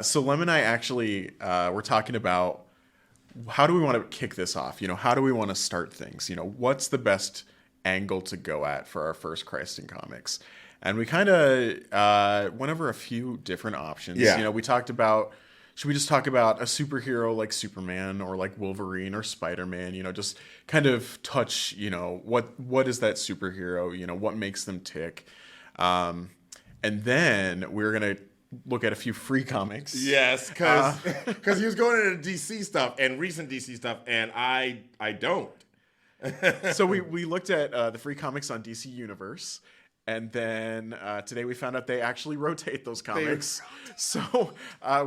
So Lem and I actually were talking about how do we want to kick this off? How do we want to start things? What's the best angle to go at for our first Christ in Comics? And we kind of went over a few different options. Yeah. We talked about, should we just talk about a superhero like Superman or like Wolverine or Spider-Man? Just kind of touch, what is that superhero? What makes them tick? And then we're going to look at a few free comics. Yes, because he was going into DC stuff and recent DC stuff, and I don't. So we looked at the free comics on DC Universe, and then today we found out they actually rotate those comics. So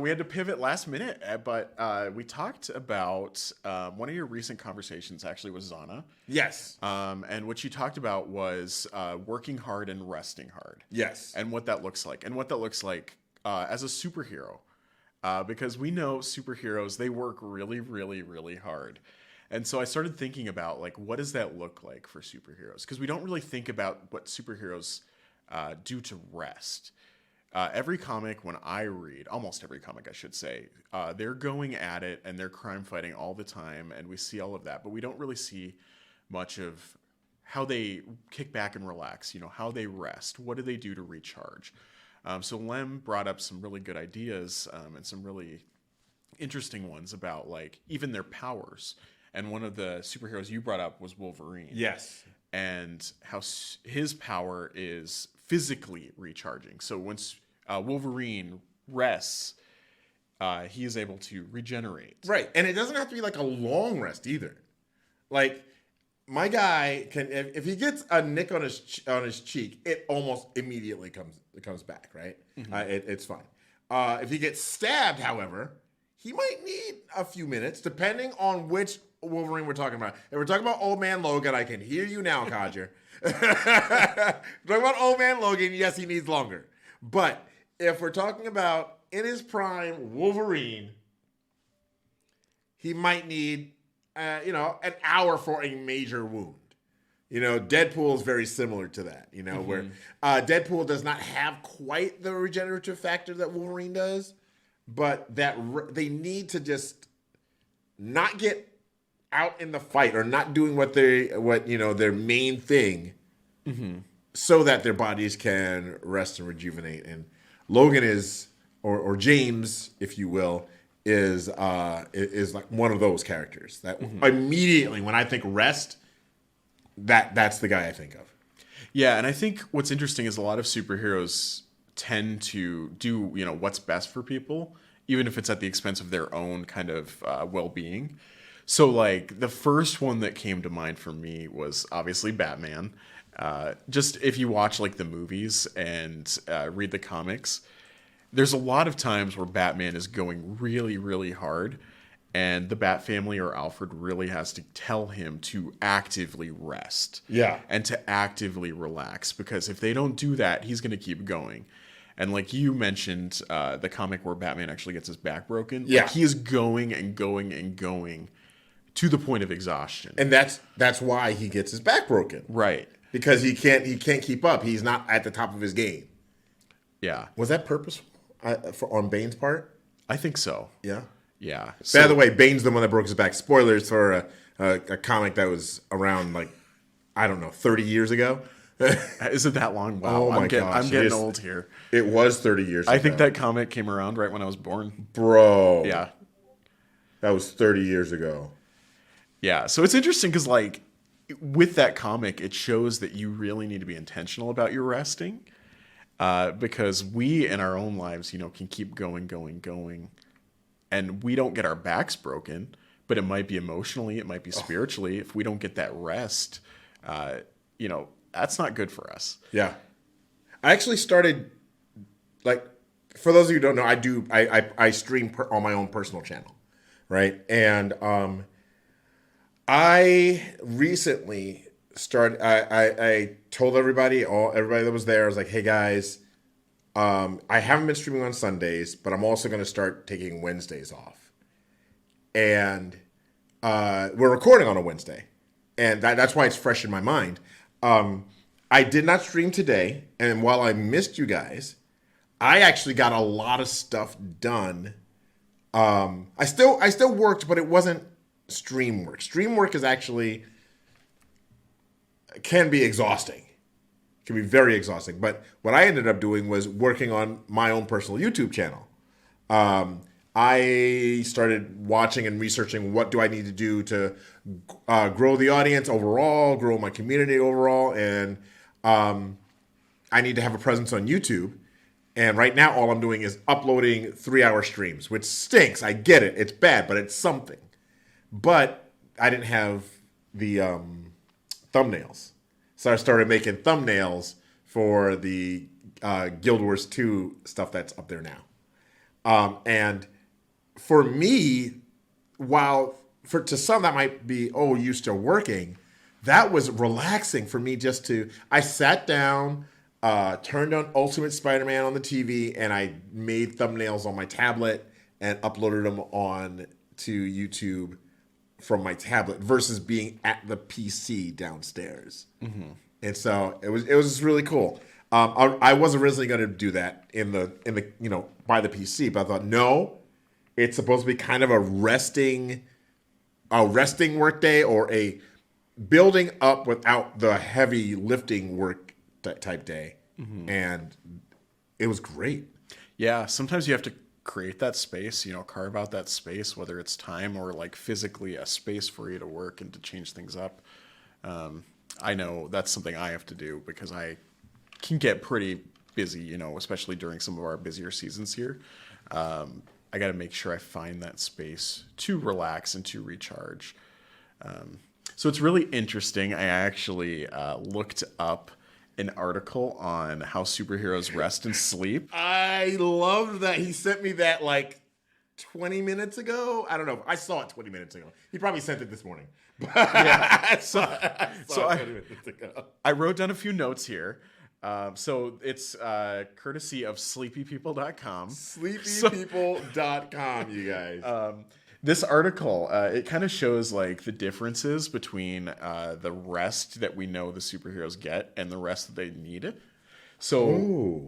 we had to pivot last minute, but we talked about one of your recent conversations actually was Zana. Yes. And what you talked about was working hard and resting hard. Yes. And what that looks like. And what that looks like as a superhero. Because we know superheroes, they work really, really, really hard. And so I started thinking about, like, what does that look like for superheroes? Because we don't really think about what superheroes do to rest. Every comic, when I read, almost every comic, I should say, they're going at it and they're crime fighting all the time. And we see all of that. But we don't really see much of how they kick back and relax, how they rest. What do they do to recharge? So Lem brought up some really good ideas and some really interesting ones about, like, even their powers. And one of the superheroes you brought up was Wolverine. Yes. And how his power is physically recharging. So once Wolverine rests, he is able to regenerate. Right. And it doesn't have to be like a long rest either. Like, my guy can, if he gets a nick on his cheek, it almost immediately comes back, right? Mm-hmm. It's fine. If he gets stabbed, however, he might need a few minutes, depending on which Wolverine we're talking about. If we're talking about Old Man Logan, I can hear you now, Codger. Talking about Old Man Logan, yes, he needs longer. But if we're talking about in his prime Wolverine, he might need an hour for a major wound. Deadpool is very similar to that, mm-hmm. where Deadpool does not have quite the regenerative factor that Wolverine does, but that they need to just not get out in the fight or not doing what their main thing, mm-hmm. so that their bodies can rest and rejuvenate. And Logan is, or James, if you will, is like one of those characters that mm-hmm. immediately when I think rest, that's the guy I think of. Yeah, and I think what's interesting is a lot of superheroes tend to do what's best for people, even if it's at the expense of their own kind of well-being. So, like, the first one that came to mind for me was obviously Batman. Just if you watch, like, the movies and read the comics, there's a lot of times where Batman is going really, really hard, and the Bat family or Alfred really has to tell him to actively rest. Yeah. And to actively relax, because if they don't do that, he's going to keep going. And like you mentioned, the comic where Batman actually gets his back broken. Yeah. Like, he is going and going and going to the point of exhaustion. And that's why he gets his back broken. Right. Because he can't keep up. He's not at the top of his game. Yeah. Was that purposeful on Bane's part? I think so. Yeah. Yeah. By the way, Bane's the one that broke his back. Spoilers for a comic that was around, like, I don't know, 30 years ago. Is it that long? Wow. Oh my gosh. I'm getting old here. It was 30 years ago. I think that comic came around right when I was born. Bro. Yeah. That was 30 years ago. Yeah. So it's interesting because, like, with that comic, it shows that you really need to be intentional about your resting. Because we, in our own lives, can keep going. And we don't get our backs broken, but it might be emotionally, it might be spiritually. If we don't get that rest, that's not good for us. Yeah. I actually started, like, for those of you who don't know, I stream on my own personal channel, right? And I recently started, I told everybody that was there, I was like, hey guys, I haven't been streaming on Sundays, but I'm also going to start taking Wednesdays off. And we're recording on a Wednesday. And that's why it's fresh in my mind. I did not stream today. And while I missed you guys, I actually got a lot of stuff done. I still worked, but it wasn't stream work. Stream work is actually can be exhausting. Can be very exhausting. But what I ended up doing was working on my own personal YouTube channel. I started watching and researching what do I need to do to grow the audience overall, grow my community overall, and I need to have a presence on YouTube. And right now, all I'm doing is uploading 3-hour streams, which stinks. I get it. It's bad, but it's something. But I didn't have the thumbnails. So I started making thumbnails for the Guild Wars 2 stuff that's up there now. And for me, while to some that might be, oh, you still working, that was relaxing for me I sat down, turned on Ultimate Spider-Man on the TV, and I made thumbnails on my tablet and uploaded them on to YouTube from my tablet versus being at the PC downstairs. Mm-hmm. And so it was really cool. I was originally going to do that in the by the PC, but I thought no, it's supposed to be kind of a resting work day or a building up without the heavy lifting work type day. Mm-hmm. And it was great. Yeah, sometimes you have to create that space, carve out that space, whether it's time or like physically a space for you to work and to change things up. I know that's something I have to do because I can get pretty busy, especially during some of our busier seasons here. I got to make sure I find that space to relax and to recharge. So it's really interesting. I actually looked up an article on how superheroes rest and sleep. I loved that. He sent me that like 20 minutes ago. I don't know. I saw it 20 minutes ago. He probably sent it this morning. Yeah. I saw it 20 minutes ago. I wrote down a few notes here. So it's courtesy of sleepypeople.com. Sleepypeople.com, you guys. This article, it kind of shows like the differences between the rest that we know the superheroes get and the rest that they need. So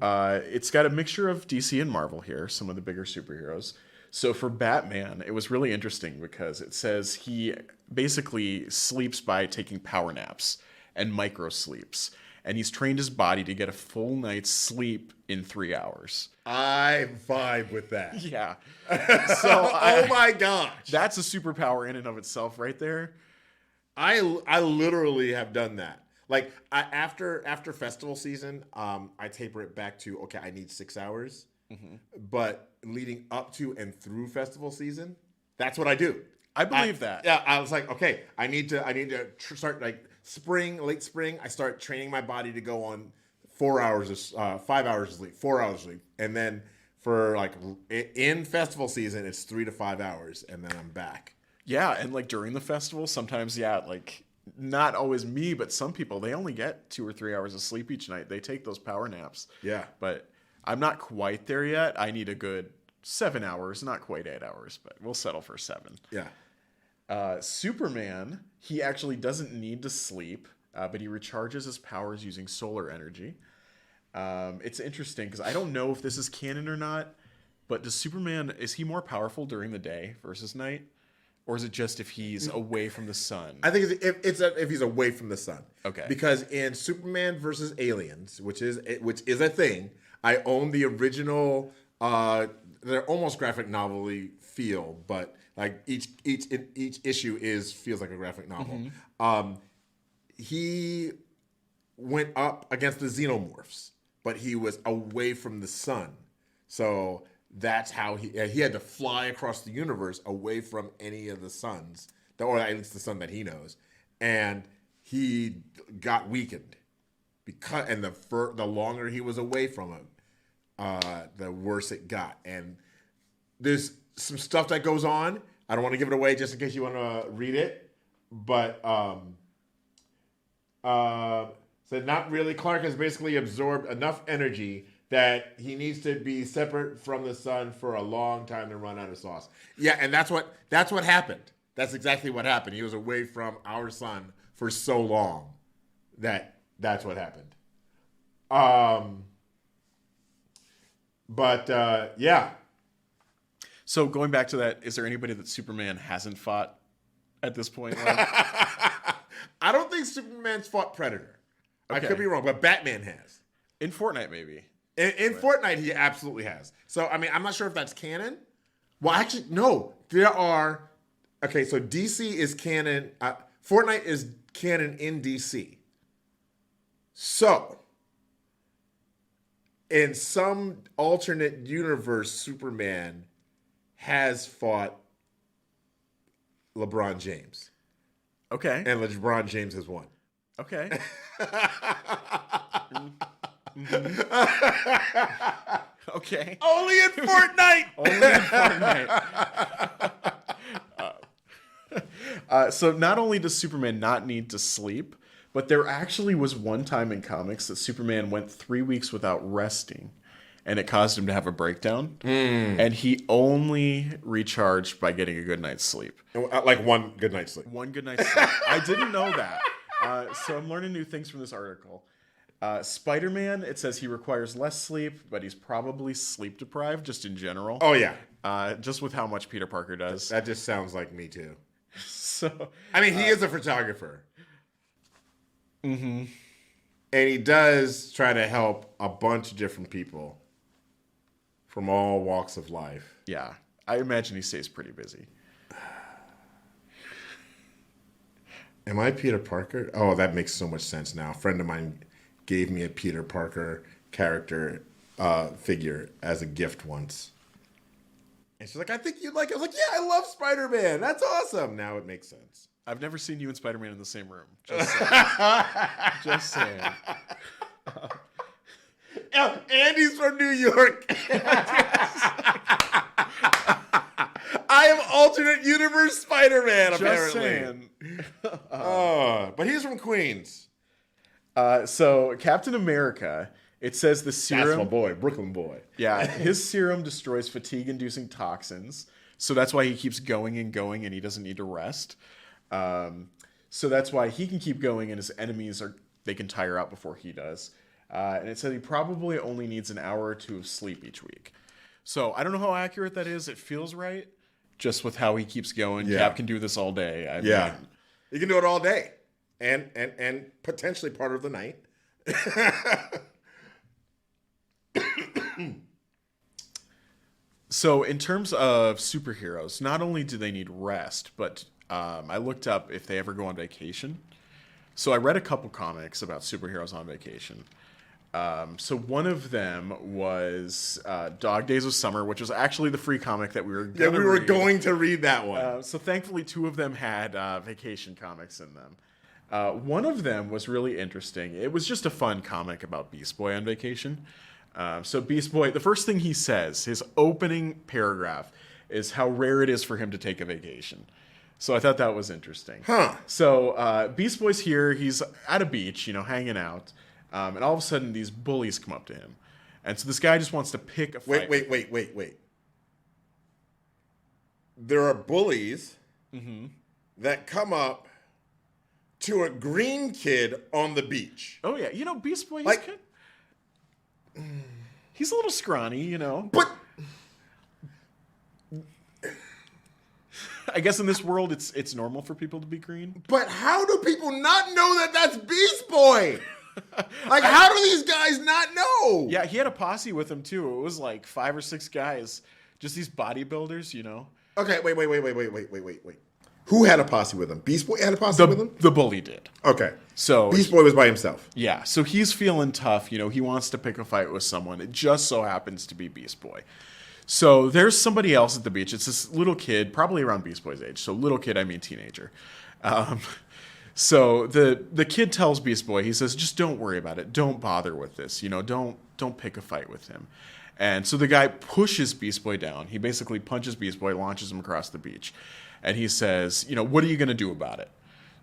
it's got a mixture of DC and Marvel here, some of the bigger superheroes. So for Batman, it was really interesting because it says he basically sleeps by taking power naps and micro sleeps. And he's trained his body to get a full night's sleep in 3 hours. I vibe with that. Yeah. So oh my gosh. That's a superpower in and of itself right there. I literally have done that. Like after festival season, I taper it back to, okay, I need 6 hours. Mm-hmm. But leading up to and through festival season, that's what I do. I believe that. Yeah, I was like, okay, I need to start like late spring. I start training my body to go on 5 hours of sleep, 4 hours of sleep, and then for like in festival season, it's 3 to 5 hours, and then I'm back. Yeah, and like during the festival, sometimes like not always me, but some people they only get 2 or 3 hours of sleep each night. They take those power naps. Yeah, but I'm not quite there yet. I need a good 7 hours, not quite 8 hours, but we'll settle for 7. Yeah. Superman, he actually doesn't need to sleep, but he recharges his powers using solar energy. It's interesting because I don't know if this is canon or not, but is he more powerful during the day versus night? Or is it just if he's away from the sun? I think it's if he's away from the sun. Okay. Because in Superman versus Aliens, which is a thing, I own the original. They're almost graphic novel-y feel, but like each issue feels like a graphic novel. Mm-hmm. He went up against the Xenomorphs, but he was away from the sun, so that's how he had to fly across the universe away from any of the suns, or at least the sun that he knows, and he got weakened and the longer he was away from him, the worse it got. And there's some stuff that goes on. I don't want to give it away just in case you want to read it, but so not really. Clark has basically absorbed enough energy that he needs to be separate from the sun for a long time to run out of sauce. Yeah, and that's what happened. That's exactly what happened. He was away from our sun for so long that's what happened. But yeah. So going back to that, is there anybody that Superman hasn't fought at this point? Like? I don't think Superman's fought Predator. I Okay. could be wrong, but Batman has. In Fortnite, maybe. In Fortnite, he absolutely has. So, I mean, I'm not sure if that's canon. Well, actually, no. There are... Okay, so DC is canon. Fortnite is canon in DC. So, in some alternate universe, Superman has fought LeBron James. Okay. And LeBron James has won. Okay. Okay. Only in Fortnite! Only in Fortnite. So not only does Superman not need to sleep, but there actually was one time in comics that Superman went 3 weeks without resting, and it caused him to have a breakdown. And he only recharged by getting a good night's sleep. Like one good night's sleep. One good night's sleep. I didn't know that. So I'm learning new things from this article. Spider-Man, it says he requires less sleep, but he's probably sleep deprived just in general. Oh, yeah. Just with how much Peter Parker does. That just sounds like me, too. So, I mean, he is a photographer. And he does try to help a bunch of different people from all walks of life. yeah, I imagine he stays pretty busy. Am I Peter Parker? Oh, that makes so much sense now. A friend of mine gave me a Peter Parker character figure as a gift once. And she's like, I think you'd like it. I was like, yeah, I love Spider-Man. That's awesome. Now it makes sense. I've never seen you and Spider-Man in the same room. Just saying. Just saying. Oh, Andy's from New York. I am alternate universe Spider-Man, Just apparently. saying. But he's from Queens. So Captain America, it says the serum. That's my boy, Brooklyn boy. Yeah, his serum destroys fatigue-inducing toxins, so that's why he keeps going and going, and he doesn't need to rest. So that's why he can keep going, and his enemies they can tire out before he does. And it said he probably only needs an hour or two of sleep each week. So I don't know how accurate that is. It feels right, just with how he keeps going. Yeah. Cap can do this all day. I Yeah. mean, You can do it all day. And potentially part of the night. So in terms of superheroes, not only do they need rest, but I looked up if they ever go on vacation. So I read a couple comics about superheroes on vacation. So one of them was Dog Days of Summer, which was actually the free comic that we were Yeah, we were read. going to read that one. So thankfully, two of them had vacation comics in them. One of them was really interesting. It was just a fun comic about Beast Boy on vacation. So Beast Boy, the first thing he says, his opening paragraph, is how rare it is for him to take a vacation. So I thought that was interesting. Huh. So Beast Boy's here. He's at a beach, hanging out. And all of a sudden, these bullies come up to him. And so this guy just wants to pick a fight. Wait. There are bullies that come up to a green kid on the beach. Oh, yeah. Beast Boy, Like- he's a little scrawny, But I guess in this world, it's normal for people to be green. how do people not know that that's Beast Boy? Like, how do these guys not know? Yeah, he had a posse with him, too. It was like 5 or 6 guys. Just these bodybuilders, Okay, wait. Who had a posse with him? Beast Boy had a posse with him? The bully did. Okay. So Beast Boy was by himself. yeah, so he's feeling tough. He wants to pick a fight with someone. It just so happens to be Beast Boy. So there's somebody else at the beach. It's this little kid, probably around Beast Boy's age. So little kid, I mean teenager. So the kid tells Beast Boy, he says, just don't worry about it. Don't bother with this. Don't pick a fight with him. And so the guy pushes Beast Boy down. He basically punches Beast Boy, launches him across the beach. And he says, what are you going to do about it?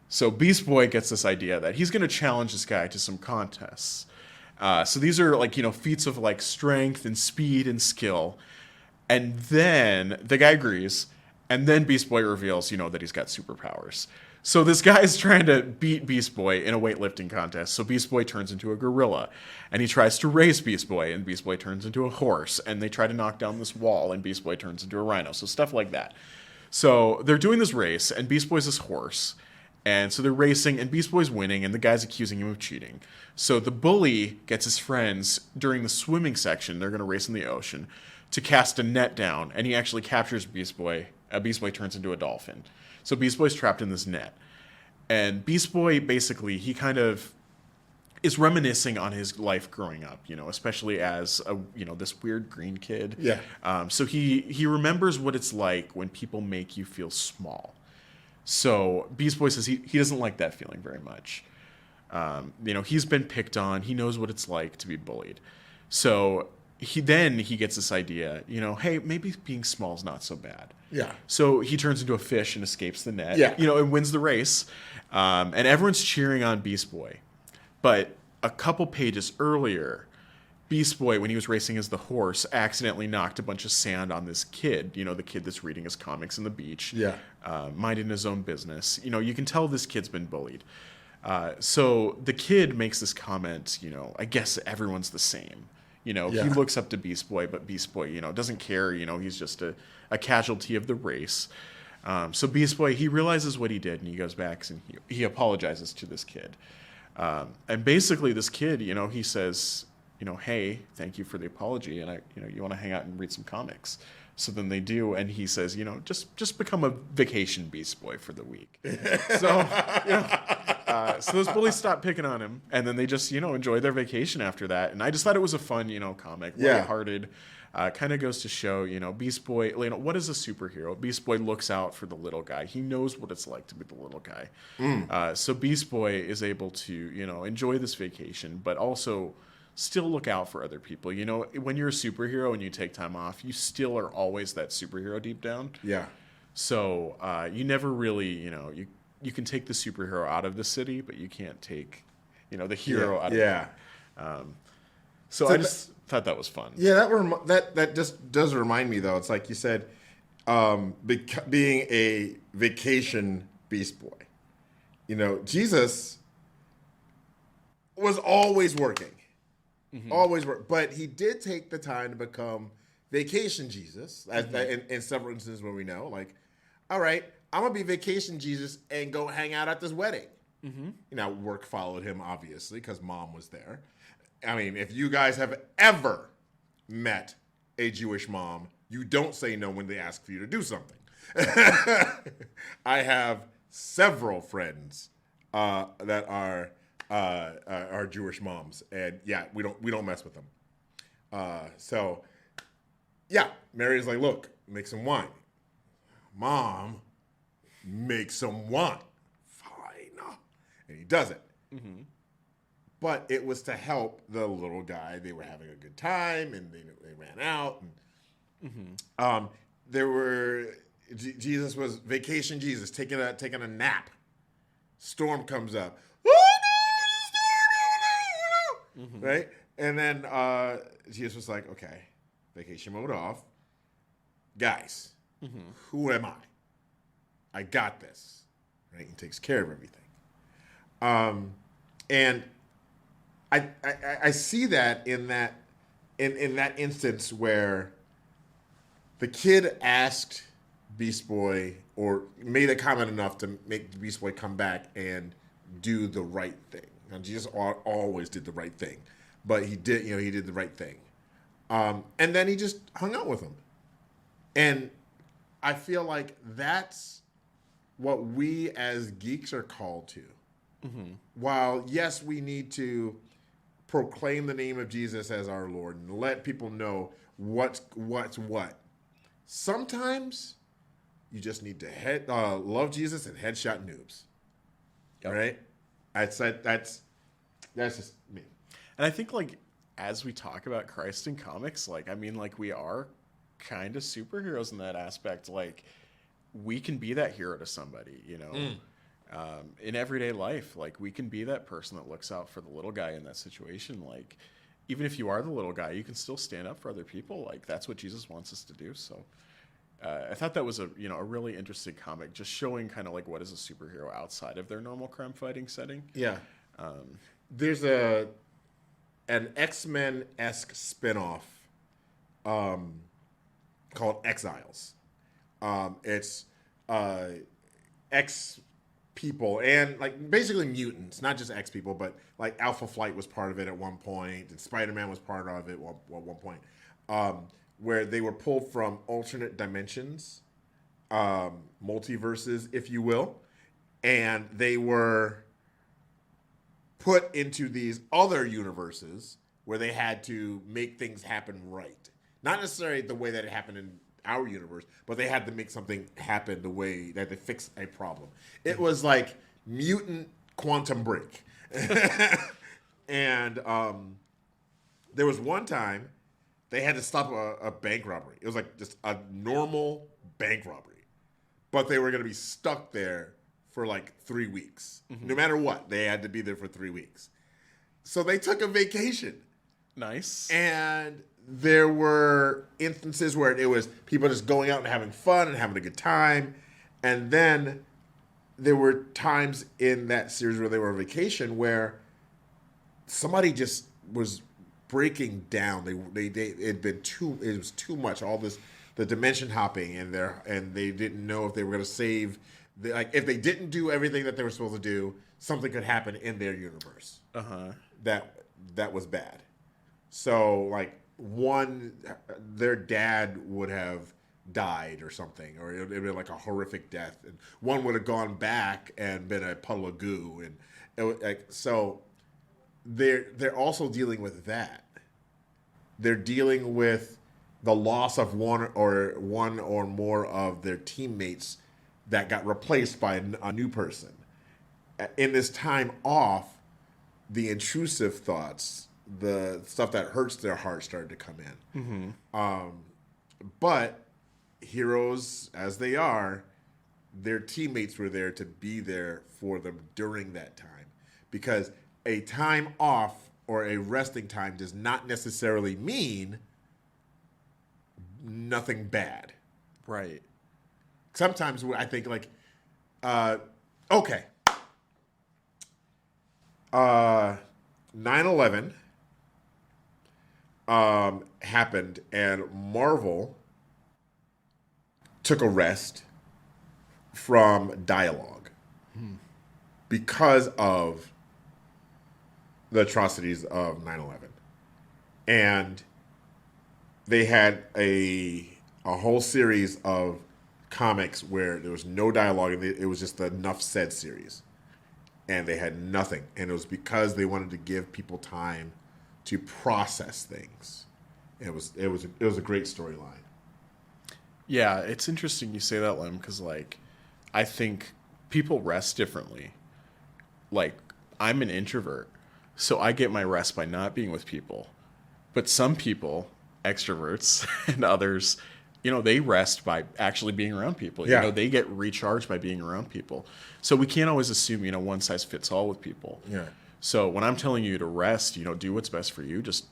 So Beast Boy gets this idea that he's going to challenge this guy to some contests. So these are feats of strength and speed and skill. And then the guy agrees. And then Beast Boy reveals, that he's got superpowers. So this guy's trying to beat Beast Boy in a weightlifting contest. So Beast Boy turns into a gorilla, and he tries to race Beast Boy, and Beast Boy turns into a horse, and they try to knock down this wall, and Beast Boy turns into a rhino. So stuff like that. So they're doing this race, and Beast Boy's this horse. And so they're racing, and Beast Boy's winning, and the guy's accusing him of cheating. So the bully gets his friends during the swimming section, they're going to race in the ocean, to cast a net down, and he actually captures Beast Boy. Beast Boy turns into a dolphin. So Beast Boy's trapped in this net. And Beast Boy, basically, he kind of is reminiscing on his life growing up, especially as this weird green kid. Yeah. So he remembers what it's like when people make you feel small. So Beast Boy says he doesn't like that feeling very much. He's been picked on. He knows what it's like to be bullied. So he gets this idea, hey, maybe being small is not so bad. Yeah. So he turns into a fish and escapes the net. Yeah. And wins the race. And everyone's cheering on Beast Boy. But a couple pages earlier, Beast Boy, when he was racing as the horse, accidentally knocked a bunch of sand on this kid. The kid that's reading his comics on the beach. Yeah. Minding his own business. You can tell this kid's been bullied. So the kid makes this comment, I guess everyone's the same. He looks up to Beast Boy, but Beast Boy, doesn't care. He's just a casualty of the race. So Beast Boy, he realizes what he did, and he goes back and he apologizes to this kid. And basically this kid, he says, hey, thank you for the apology, and you want to hang out and read some comics. So then they do, and he says, just become a vacation Beast Boy for the week. So, so those bullies stop picking on him, and then they just, enjoy their vacation after that. And I just thought it was a fun, comic, lighthearted. Kind of goes to show, Beast Boy, what is a superhero? Beast Boy looks out for the little guy. He knows what it's like to be the little guy. So Beast Boy is able to, enjoy this vacation, but also still look out for other people. When you're a superhero and you take time off, you still are always that superhero deep down. Yeah. So you never really, you can take the superhero out of the city, but you can't take, the hero out of it. So I just thought that was fun. Yeah, that just does remind me, though. It's like you said, being a vacation Beast Boy. Jesus was always working. Always work, but he did take the time to become vacation Jesus. In several instances where we know, like, all right, I'm gonna be vacation Jesus and go hang out at this wedding. Work followed him obviously because mom was there. I mean, if you guys have ever met a Jewish mom, you don't say no when they ask for you to do something. I have several friends that are Jewish moms, and we don't mess with them. So Mary's like, look, make some wine. Mom, make some wine. Fine, and he does it. But it was to help the little guy. They were having a good time, and they ran out. And, Jesus was vacation Jesus taking a nap. Storm comes up. Right? And then Jesus was like, okay, vacation mode off. Guys, who am I? I got this. Right? He takes care of everything. And I see that in that instance where the kid asked Beast Boy or made a comment enough to make Beast Boy come back and do the right thing. Now, Jesus always did the right thing, but he did the right thing. And then he just hung out with him. And I feel like that's what we as geeks are called to. While, yes, we need to proclaim the name of Jesus as our Lord and let people know what's what. Sometimes you just need to love Jesus and headshot noobs. Yep. Right? That's just me. And I think, like, as we talk about Christ in comics, we are kind of superheroes in that aspect. Like, we can be that hero to somebody, in everyday life. Like, we can be that person that looks out for the little guy in that situation. Like, even if you are the little guy, you can still stand up for other people. Like, that's what Jesus wants us to do. So I thought that was a a really interesting comic, just showing kind of like what is a superhero outside of their normal crime fighting setting. Yeah. There's an X-Men-esque spinoff called Exiles. It's X people and like basically mutants, not just X people, but like Alpha Flight was part of it at one point, and Spider-Man was part of it at one point, where they were pulled from alternate dimensions, multiverses, if you will, and they were put into these other universes where they had to make things happen right. Not necessarily the way that it happened in our universe, but they had to make something happen the way that they fix a problem. It was like mutant Quantum Break. And there was one time they had to stop a bank robbery. It was like just a normal bank robbery. But they were going to be stuck there for like 3 weeks. Mm-hmm. No matter what, they had to be there for 3 weeks. So they took a vacation. Nice. And there were instances where it was people just going out and having fun and having a good time. And then there were times in that series where they were on vacation where somebody just was breaking down. It was too much. All this, the dimension hopping, and they didn't know if they were going to save. If they didn't do everything that they were supposed to do, something could happen in their universe. That was bad. So like their dad would have died or something, or it would be like a horrific death, and one would have gone back and been a puddle of goo, and so they're also dealing with that. They're dealing with the loss of one or more of their teammates that got replaced by a new person. In this time off, the intrusive thoughts, the stuff that hurts their heart started to come in. Mm-hmm. But heroes as they are, their teammates were there to be there for them during that time. Because a time off or a resting time does not necessarily mean nothing bad. Right. Sometimes I think like, okay. 9/11 happened, and Marvel took a rest from dialogue because of the atrocities of 9/11. And they had a whole series of comics where there was no dialogue, and it was just the Enough Said series. And they had nothing. And it was because they wanted to give people time to process things. It was a great storyline. Yeah, it's interesting you say that, Lem, because like I think people rest differently. Like, I'm an introvert, so I get my rest by not being with people. But some people, extroverts and others, they rest by actually being around people. Yeah. They get recharged by being around people. So we can't always assume, one size fits all with people. Yeah. So when I'm telling you to rest, do what's best for you. Just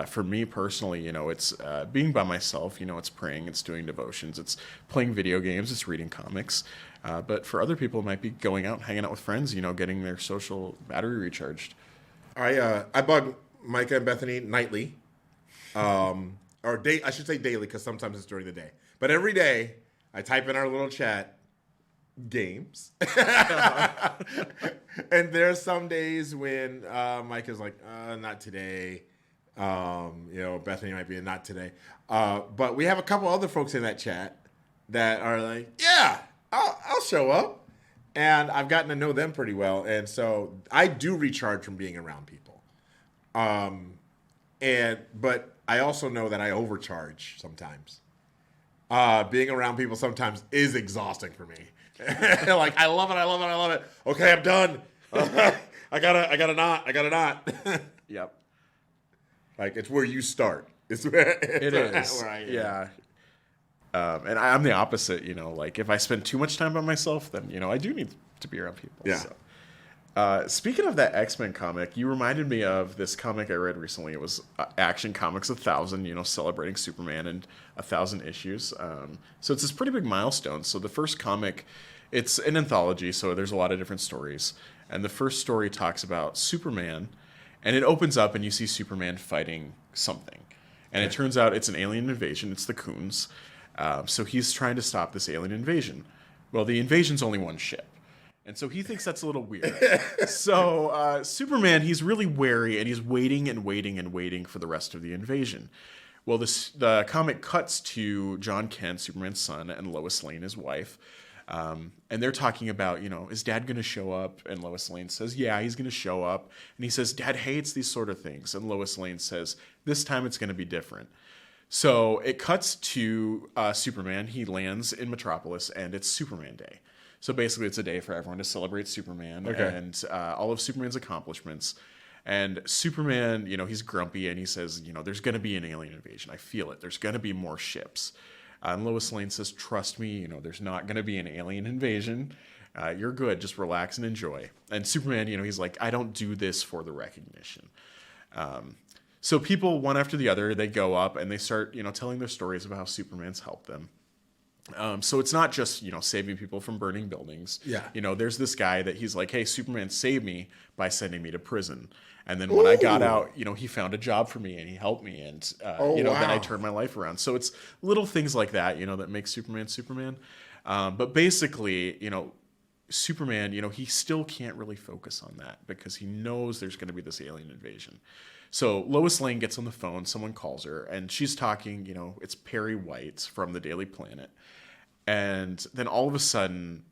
for me personally, it's being by myself. It's praying, it's doing devotions, it's playing video games, it's reading comics. But for other people, it might be going out and hanging out with friends, getting their social battery recharged. I bug Micah and Bethany nightly. Or I should say daily, because sometimes it's during the day. But every day, I type in our little chat, games. And there are some days when Mike is like, not today. Bethany might be a not today. But we have a couple other folks in that chat that are like, yeah, I'll show up. And I've gotten to know them pretty well. And so I do recharge from being around people. But I also know that I overcharge sometimes. Being around people sometimes is exhausting for me. Like, I love it. Okay, I'm done. I gotta not. Yep. Like, it's where you start. It is. Where I am. Yeah. And I'm the opposite, like if I spend too much time by myself, then, I do need to be around people. Yeah. So. Speaking of that X-Men comic, you reminded me of this comic I read recently. It was Action Comics 1000, celebrating Superman and 1,000 issues. So it's this pretty big milestone. So the first comic, it's an anthology, so there's a lot of different stories. And the first story talks about Superman, and it opens up and you see Superman fighting something. And it turns out it's an alien invasion. It's the Coons. So he's trying to stop this alien invasion. Well, the invasion's only one ship. And so he thinks that's a little weird. So Superman, he's really wary, and he's waiting and waiting and waiting for the rest of the invasion. Well, the comic cuts to John Kent, Superman's son, and Lois Lane, his wife. And they're talking about, is Dad going to show up? And Lois Lane says, yeah, he's going to show up. And he says, Dad hates these sort of things. And Lois Lane says, this time it's going to be different. So it cuts to Superman. He lands in Metropolis, and it's Superman Day. So basically, it's a day for everyone to celebrate Superman and all of Superman's accomplishments. And Superman, he's grumpy, and he says, there's going to be an alien invasion. I feel it. There's going to be more ships. And Lois Lane says, trust me, there's not going to be an alien invasion. You're good. Just relax and enjoy. And Superman, he's like, I don't do this for the recognition. So people, one after the other, they go up and they start, telling their stories about how Superman's helped them. So it's not just, saving people from burning buildings. Yeah. There's this guy that he's like, hey, Superman saved me by sending me to prison. And then when I got out, he found a job for me and he helped me. And, then I turned my life around. So it's little things like that, that make Superman Superman. But basically, Superman, he still can't really focus on that because he knows there's going to be this alien invasion. So Lois Lane gets on the phone, someone calls her, and she's talking, it's Perry White from the Daily Planet. And then all of a sudden,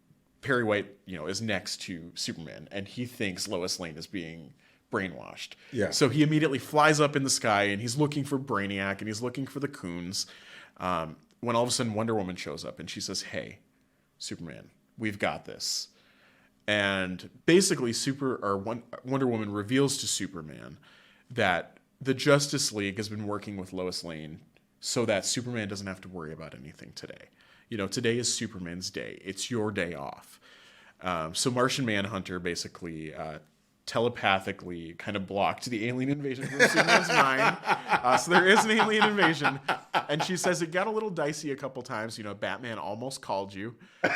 Perry White, is next to Superman, and he thinks Lois Lane is being brainwashed. Yeah. So he immediately flies up in the sky, and he's looking for Brainiac, and he's looking for the Coons. When all of a sudden Wonder Woman shows up, and she says, hey, Superman, we've got this. And basically Wonder Woman reveals to Superman that the Justice League has been working with Lois Lane so that Superman doesn't have to worry about anything today. Today is Superman's day. It's your day off. So Martian Manhunter basically telepathically kind of blocked the alien invasion from Superman's mind. So there is an alien invasion. And she says it got a little dicey a couple times. Batman almost called you. But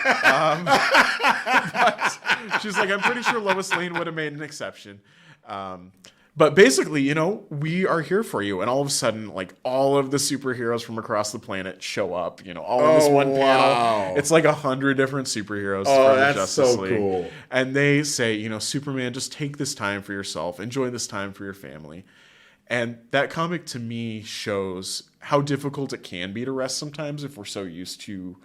she's like, I'm pretty sure Lois Lane would have made an exception. But basically, we are here for you. And all of a sudden, like, all of the superheroes from across the planet show up, all in this one panel. It's like 100 different superheroes from the Justice League. Cool. And they say, Superman, just take this time for yourself. Enjoy this time for your family. And that comic, to me, shows how difficult it can be to rest sometimes if we're so used to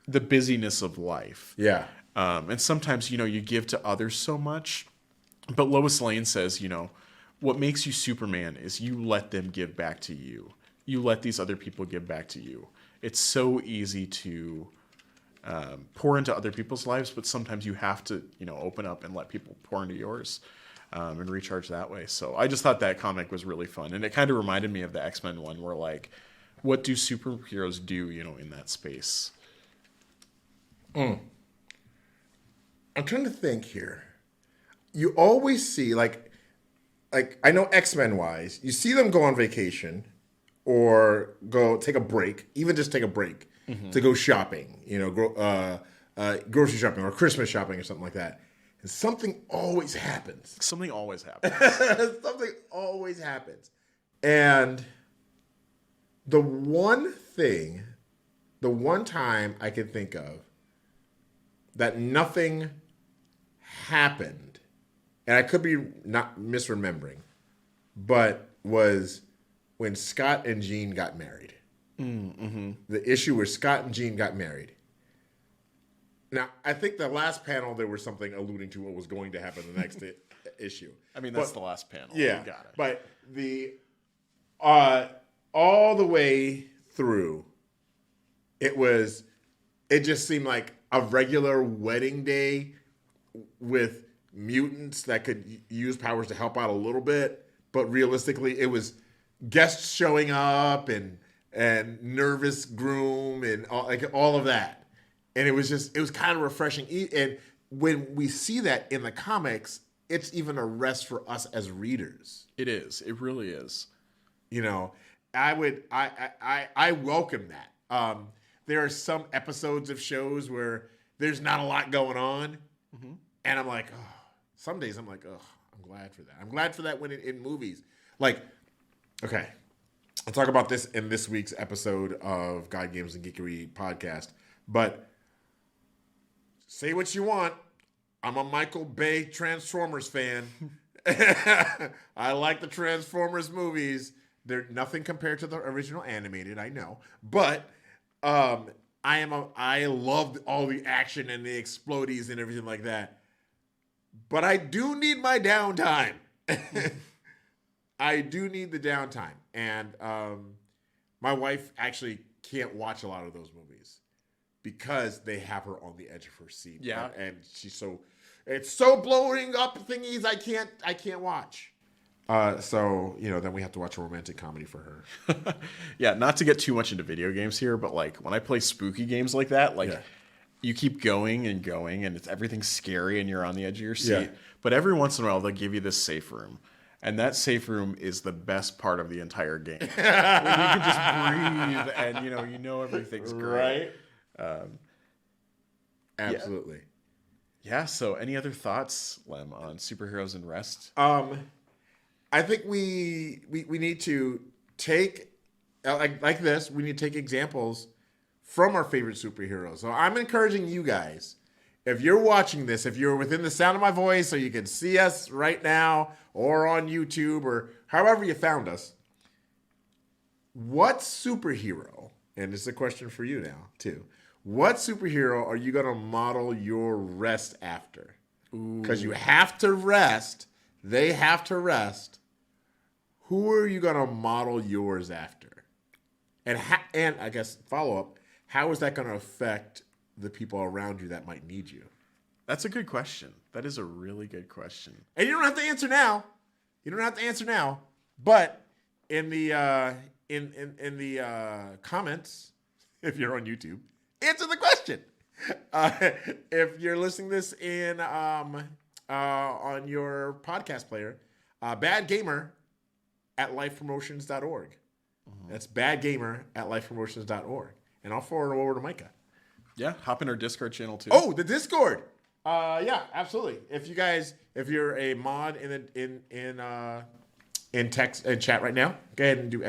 the busyness of life. Yeah. And sometimes, you give to others so much. But Lois Lane says, what makes you Superman is you let them give back to you. You let these other people give back to you. It's so easy to pour into other people's lives, but sometimes you have to, open up and let people pour into yours and recharge that way. So I just thought that comic was really fun. And it kind of reminded me of the X-Men one where, like, what do superheroes do, in that space? I'm trying to think here. You always see, like I know X-Men wise, you see them go on vacation or go take a break, even just take a break to go shopping, grocery shopping or Christmas shopping or something like that. And something always happens. Something always happens. Something always happens. And the one time I can think of that nothing happened, and I could be not misremembering, but was when Scott and Jean got married. Mm-hmm. The issue where Scott and Jean got married. Now, I think the last panel, there was something alluding to what was going to happen in the next issue. I mean, that's the last panel. Yeah, you got it. But all the way through, it just seemed like a regular wedding day with mutants that could use powers to help out a little bit, but realistically it was guests showing up and nervous groom and all of that. And it was kind of refreshing. And when we see that in the comics, it's even a rest for us as readers. It is. It really is. You know, I welcome that. There are some episodes of shows where there's not a lot going on, and I'm like, oh, some days I'm like, oh, I'm glad for that. I'm glad for that when in movies. Like, okay, I'll talk about this in this week's episode of God, Games, and Geekery podcast. But say what you want, I'm a Michael Bay Transformers fan. I like the Transformers movies. They're nothing compared to the original animated, I know. But I loved all the action and the explodies and everything like that. But I do need my downtime. I do need the downtime. And my wife actually can't watch a lot of those movies because they have her on the edge of her seat. Yeah. And it's so blowing up thingies I can't watch. So, then we have to watch a romantic comedy for her. Yeah, not to get too much into video games here, but like when I play spooky games like that, you keep going and going and everything's scary and you're on the edge of your seat. Yeah. But every once in a while they'll give you this safe room. And that safe room is the best part of the entire game. When you can just breathe and you know everything's great. Right? Absolutely. Yeah, so any other thoughts, Lem, on superheroes and rest? I think we need to take like this. We need to take examples from our favorite superheroes. So I'm encouraging you guys, if you're watching this, if you're within the sound of my voice, or you can see us right now, or on YouTube, or however you found us, what superhero? And this is a question for you now too. What superhero are you going to model your rest after? Because you have to rest. They have to rest. Who are you going to model yours after? And I guess follow up, how is that going to affect the people around you that might need you? That's a good question. That is a really good question. And you don't have to answer now. But in the comments, if you're on YouTube, answer the question. If you're listening this in on your podcast player, Bad Gamer at lifepromotions.org. That's badgamer@lifepromotions.org. And I'll forward it over to Micah. Yeah, hop in our Discord channel too. Oh, the Discord. Yeah, absolutely. If you're a mod in text and chat right now, go ahead and do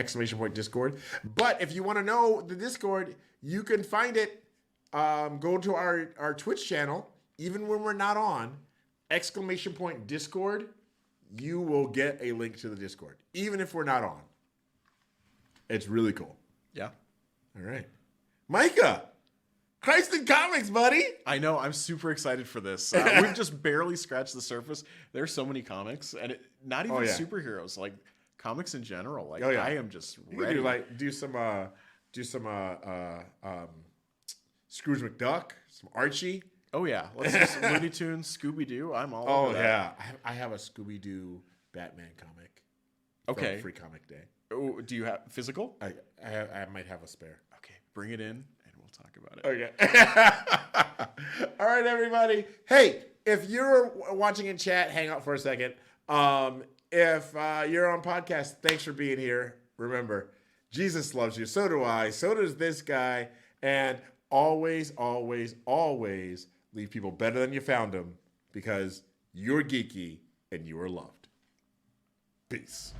!Discord. But if you want to know the Discord, you can find it. Go to our Twitch channel, even when we're not on, !Discord. You will get a link to the Discord, even if we're not on. It's really cool. Yeah. All right. Micah, Christ in Comics, buddy. I know. I'm super excited for this. We've just barely scratched the surface. There's so many comics, and not even superheroes, like comics in general. Like I am just ready. Do some Scrooge McDuck, some Archie. Oh yeah, let's do some Looney Tunes, Scooby Doo. I'm all over that. Yeah, I have a Scooby Doo Batman comic. Okay, Free Comic Day. Oh, do you have physical? I might have a spare. Okay, bring it in and we'll talk about it. Okay. All right, everybody. Hey, if you're watching in chat, hang out for a second. If you're on podcast, thanks for being here. Remember, Jesus loves you. So do I. So does this guy. And always, always, always leave people better than you found them, because you're geeky and you are loved. Peace.